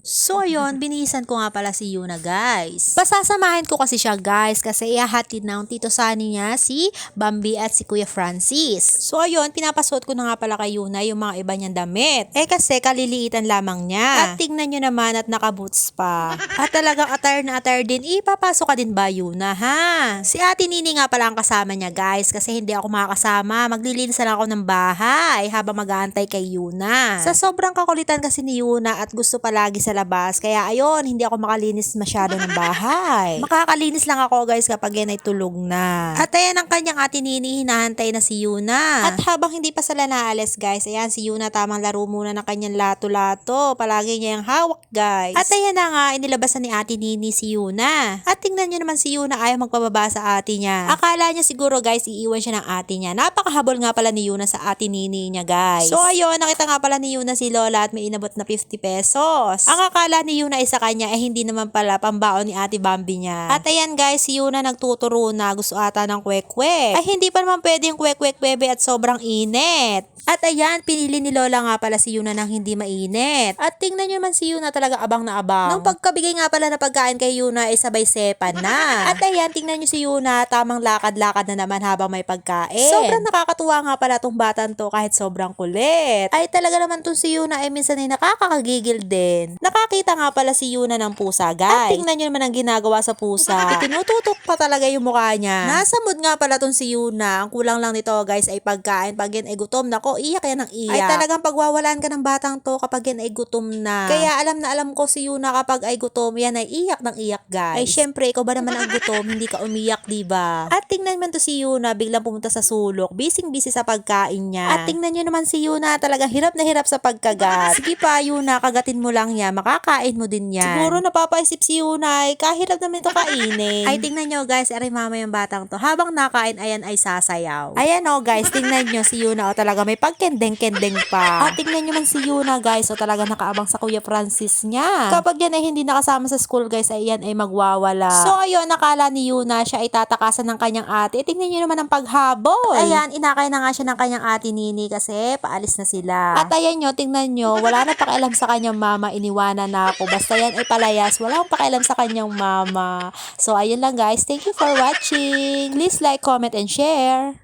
So ayun, binihisan ko nga pala si Yuna guys. Pasasamahin ko kasi siya guys kasi ihahatid na ang tito Sunny niya si Bambi at si Kuya Francis. So ayun, pinapasuot ko na nga pala kay Yuna yung mga iba niyang damit. Kasi kaliliitan lamang niya. At tingnan nyo naman at nakaboots pa. At talagang attire na attire din. Ipapasok ka din ba Yuna ha? Si Ate Nini nga pala ang kasama niya guys kasi hindi ako makakasama. Maglilinis lang ako ng bahay habang mag-aantay kay Yuna. Sa sobrang kakulitan kasi ni Yuna at gusto palagi sa labas. Kaya ayun, hindi ako makalinis masyado ng bahay. Makakalinis lang ako guys kapag yan ay tulog na. At ayan ang kanyang Ate Nini, hinahantay na si Yuna. At habang hindi pa sila naalis guys, ayan si Yuna tamang laro muna ng kanyang lato-lato. Palagi niya yung hawak guys. At ayan na nga, inilabas na ni Ate Nini si Yuna. At tingnan nyo naman si Yuna ayaw magpababa sa ate niya. Akala niya siguro guys, iiwan siya ng ate niya. Napakahabol nga pala ni Yuna sa Ate Nini niya guys. So ayun, nakita nga pala ni Yuna si Lola at may inabot na 50 pesos. Ang akala ni Yuna ay sa kanya eh hindi naman pala pambaon ni Ate Bambi niya. At ayan guys, si Yuna nagtuturo na gusto ata ng kwek-kwek. Ay hindi pa naman pwede yung kwek-kwek bebe at sobrang init. At ayan, pinili ni Lola nga pala si Yuna ng hindi mainit. At tingnan nyo naman si Yuna talaga abang na abang. Nung pagkabigay nga pala na pagkain kay Yuna ay sabay sepan na. At ayan, tingnan nyo si Yuna tamang lakad-lakad na naman habang may pagkain. Sobrang nakakatuwa nga pala tong batang to kahit sobrang kulit. Ay talaga naman tong si Yuna ay minsan ay nakakakagigil din. Nakakita nga pala si Yuna ng pusa guys. At tingnan nyo naman ang ginagawa sa pusa. Tinututok pa talaga yung mukha niya. Nasa mood nga pala tong si Yuna. Ang kulang lang nito guys ay pagkain. Pag yan ay gutom, nako iyak yan ng iyak. Ay talagang pagwawalaan ka ng batang to kapag yan ay gutom na. Kaya alam na alam ko si Yuna kapag ay gutom, yan ay iyak ng iyak guys. Ay syempre, ikaw ba naman ang gutom, hindi ka umiyak diba? At tingnan man to si Yuna, biglang pumunta sa sulok. Busy sa pagkain niya. At tingnan nyo naman si Yuna, talagang hirap na hirap sa pagkagat. Sige pa Yuna, kagatin mo lang yan, makakain mo din yan. Siguro napapaisip si Yuna, ay kahirap naman ito kainin. Ay tingnan nyo guys, aray mama yung batang to. Habang nakain, ayan ay sasayaw. Ayan o guys, tingnan nyo si Yuna o talaga may pagkendeng-kendeng pa. At tingnan nyo man si Yuna guys, o talaga nakaabang sa Kuya Francis niya. Kapag yan ay hindi nakasama sa school guys, ay yan ay magwawala. So ayun, nakala ni Yuna siya ay tatakasan ng kanyang ate. Tingnan nyo naman ang paghabol. Ayan, inakay na nga siya ng kanyang Ate Nini kasi paalis na sila. At ayan nyo, tingnan nyo, wala na pakialam sa kanyang mama, iniwanan na ako. Basta yan ay palayas, wala akong pakialam sa kanyang mama. So ayun lang guys, thank you for watching. Please like, comment, and share.